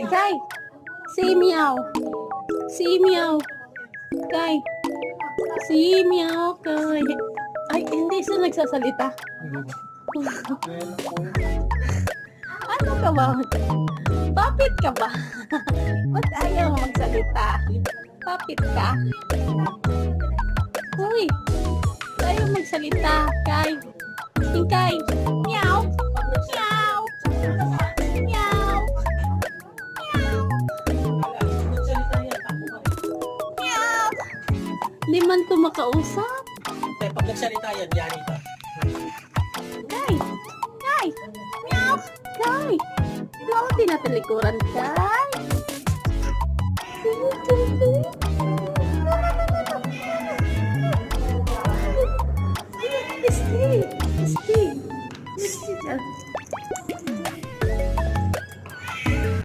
Kay, si Meow. Si Meow. Kay. Si Meow. Kay. Ay, hindi siya nagsasalita. Ano ka ba? Papit ka ba? Ba't ayaw mo magsalita? Papit ka? Uy, ayaw magsalita. Kay. Kay. Meow. Meow. Meow. Meow. Di man to makausap. Pag nagsalita yan, yani ka. Kay. Kay. Meow. Kay. Meow, tinatalikuran. Kay.